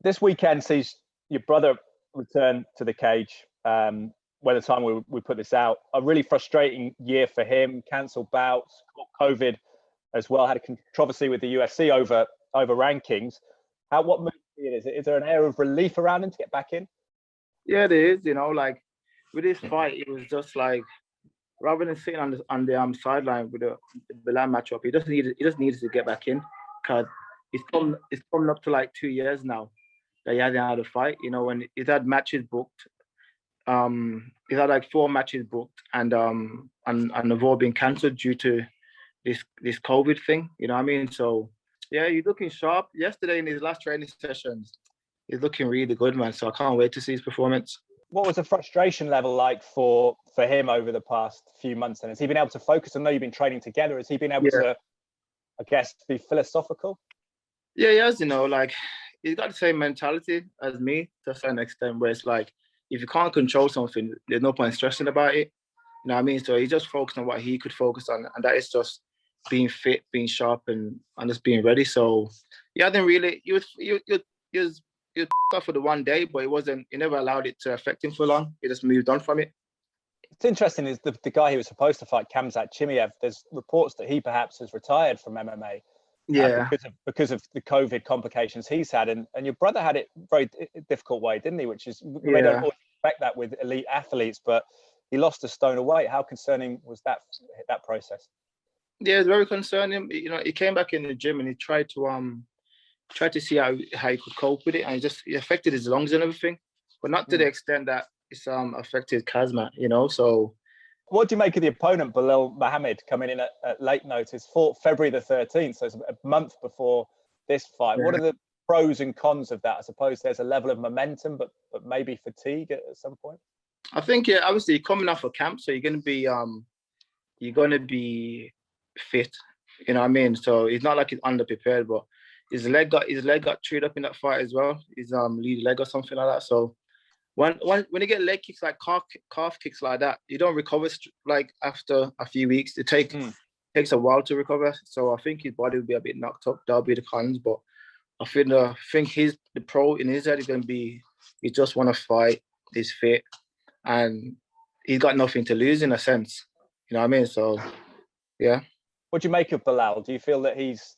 This weekend sees your brother return to the cage. By the time we put this out, a really frustrating year for him. Cancelled bouts, COVID as well. Had a controversy with the UFC over rankings. What mood is it? Is there an air of relief around him to get back in? Yeah, there is. Like with this fight, it was just like rather than sitting on the sideline with the Belal matchup, he just needed to get back in because it's coming up to like 2 years now that he hasn't had a fight. When he's had matches booked, he's had like 4 matches booked, and they've all been cancelled due to this COVID thing. You know what I mean? So yeah, he's looking sharp. Yesterday in his last training sessions, he's looking really good, man. So I can't wait to see his performance. What was the frustration level like for him over the past few months? And has he been able to focus? I know you've been training together. Has he been able to, I guess, be philosophical? Yeah, he has. Like he's got the same mentality as me to a certain extent, where it's like if you can't control something, there's no point stressing about it. You know what I mean? So he just focused on what he could focus on, and that is just being fit, being sharp, and just being ready. So yeah, I didn't really. He was off for the one day, but he never allowed it to affect him for long. He just moved on from it. It's interesting is the guy he was supposed to fight, Khamzat Chimaev, there's reports that he perhaps has retired from MMA because of the COVID complications he's had. And your brother had it very difficult way, didn't he? Which is, we don't always expect that with elite athletes, but he lost a stone of weight. How concerning was that process? Yeah, it's very concerning. He came back in the gym and he tried to see how he could cope with it, and it affected his lungs and everything, but not to the extent that it's affected Khamzat, So, what do you make of the opponent, Belal Muhammad, coming in at late notice? Fought February the 13th, so it's a month before this fight. Yeah. What are the pros and cons of that? I suppose there's a level of momentum, but maybe fatigue at some point. I think obviously you're coming off a camp, so you're going to be fit. You know what I mean? So it's not like he's underprepared, but his leg got chewed up in that fight as well. His lead leg or something like that. So when you get leg kicks like calf kicks like that, you don't recover like after a few weeks. It takes a while to recover. So I think his body will be a bit knocked up. That'll be the cons. But I think the pro in his head is going to be he just want to fight. He's fit and he's got nothing to lose in a sense. You know what I mean? So yeah. What do you make of Belal? Do you feel that he's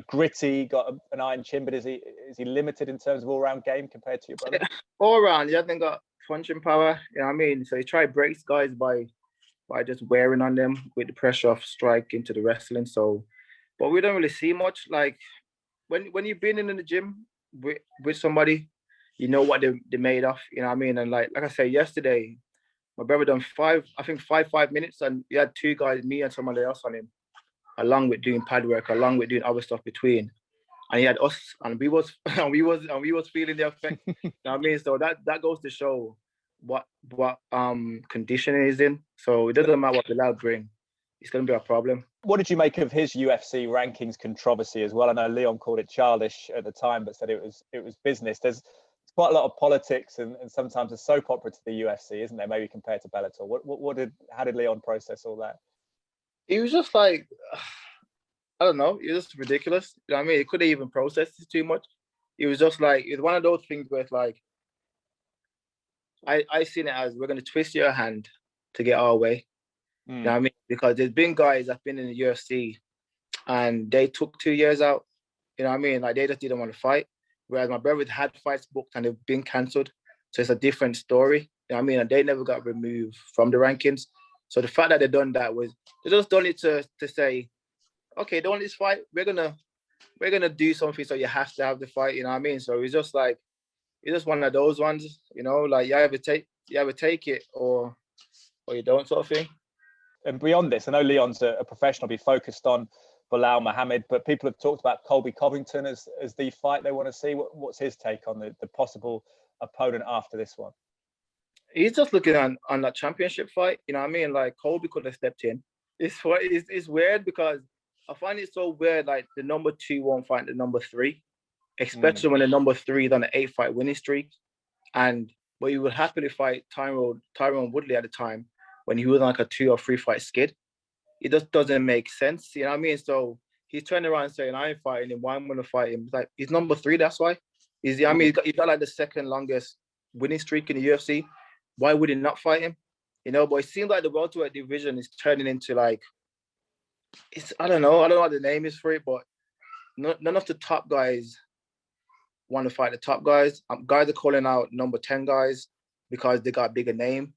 gritty, got an iron chin, but is he limited in terms of all-round game compared to your brother? All round, he hasn't got punching power. You know what I mean? So he tried breaks guys by just wearing on them with the pressure of strike into the wrestling. So, but we don't really see much. Like when you've been in the gym with somebody, you know what they're made of. You know what I mean? And like I said yesterday, my brother done 5 minutes, and he had 2 guys, me and somebody else on him, along with doing pad work, along with doing other stuff between. And he had us, and we was feeling the effect. You know what I mean? So that goes to show what conditioning he's in. So it doesn't matter what Belal bring, it's going to be a problem. What did you make of his UFC rankings controversy as well? I know Leon called it childish at the time, but said it was business. There's quite a lot of politics and sometimes a soap opera to the UFC, isn't there? Maybe compared to Bellator. How did Leon process all that? He was just like, I don't know. It was just ridiculous. You know what I mean? He couldn't even process it too much. It was just like, it's one of those things where it's like, I seen it as we're going to twist your hand to get our way. You know what I mean? Because there's been guys that have been in the UFC and they took 2 years out. You know what I mean? Like they just didn't want to fight. Whereas my brother had fights booked and they've been cancelled. So it's a different story. You know what I mean? And they never got removed from the rankings. So the fact that they done that was, they just done it to say, okay, don't want this fight, we're gonna do something so you have to have the fight, you know what I mean? So it's just like, it's just one of those ones, like you either take it or you don't, sort of thing. And beyond this, I know Leon's a professional, be focused on Belal Muhammad, but people have talked about Colby Covington as the fight they want to see. What's his take on the possible opponent after this one? He's just looking on that championship fight, you know what I mean? Like Colby could have stepped in. It's weird because I find it so weird, like the number 2 won't fight the number 3, especially when the number 3 is on an 8-fight winning streak. But he would happily fight Tyron Woodley at the time when he was on like a 2 or 3 fight skid. It just doesn't make sense, you know what I mean? So he's turning around saying, I ain't fighting him, why I'm going to fight him? It's like, he's number 3, that's why. I mean, he's got like the second longest winning streak in the UFC. Why would he not fight him? You know, but it seems like the welterweight division is turning into like, I don't know what the name is for it, but none of the top guys want to fight the top guys. Guys are calling out number 10 guys because they got a bigger name.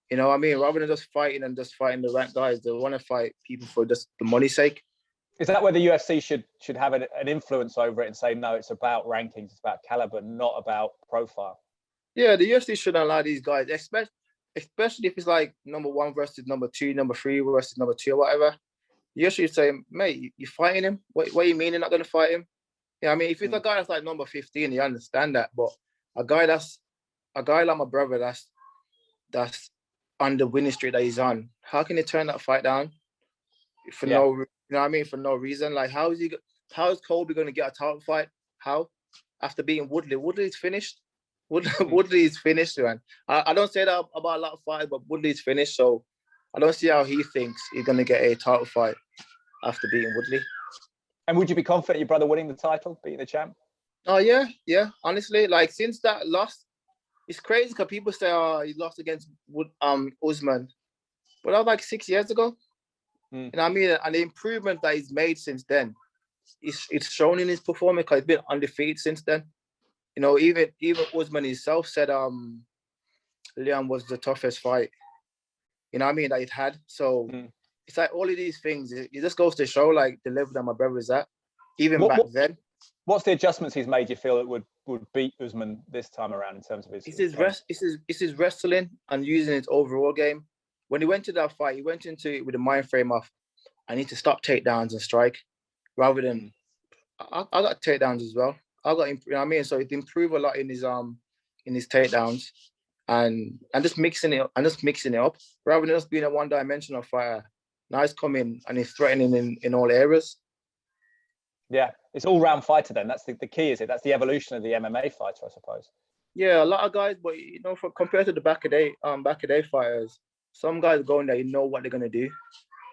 You know what I mean? Rather than just fighting the ranked guys, they want to fight people for just the money's sake. Is that where the UFC should have an influence over it and say, no, it's about rankings, it's about caliber, not about profile? Yeah, the UFC shouldn't allow these guys, especially if it's like number 1 versus number 2, number 3 versus number 2 or whatever. The UFC should say, mate, you fighting him? What do you mean you're not going to fight him? Yeah, I mean, if it's a guy that's like number 15, you understand that. But a guy like my brother that's on the winning streak that he's on, how can he turn that fight down for no, you know what I mean, for no reason? Like, how is Colby going to get a title fight? How? After beating Woodley. Woodley's finished. Woodley's finished, man. I don't say that about a lot of fighters, but Woodley's finished, so I don't see how he thinks he's going to get a title fight after beating Woodley. And would you be confident your brother winning the title, beating the champ? Oh, yeah. Honestly, like, since that loss, it's crazy because people say, oh, he lost against Usman. But that was like 6 years ago. And I mean, and the improvement that he's made since then, it's shown in his performance because he's been undefeated since then. You know, even Usman himself said Leon was the toughest fight, you know what I mean, that he'd had. So it's like all of these things, it just goes to show like the level that my brother is at, even back then. What's the adjustments he's made you feel that would beat Usman this time around in terms of his... It's his wrestling and using his overall game. When he went to that fight, he went into it with a mind frame of, I need to stop takedowns and strike, rather than, I got takedowns as well. You know what I mean? So it improved a lot in his takedowns and just mixing it up rather than just being a one-dimensional fighter. Now he's coming and he's threatening in all areas. Yeah, it's all-round fighter then. That's the key, is it? That's the evolution of the MMA fighter, I suppose. Yeah, a lot of guys, but you know, compared to the back of day fighters, some guys go in there, you know what they're gonna do.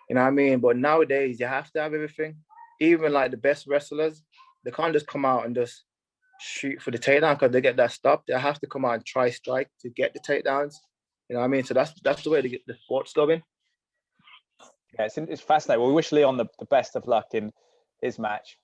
You know what I mean? But nowadays you have to have everything. Even like the best wrestlers, they can't just come out and just shoot for the takedown because they get that stop. They have to come out and try strike to get the takedowns. You know what I mean? So that's the way to get the sports going. Yeah, it's fascinating. Well, we wish Leon the best of luck in his match.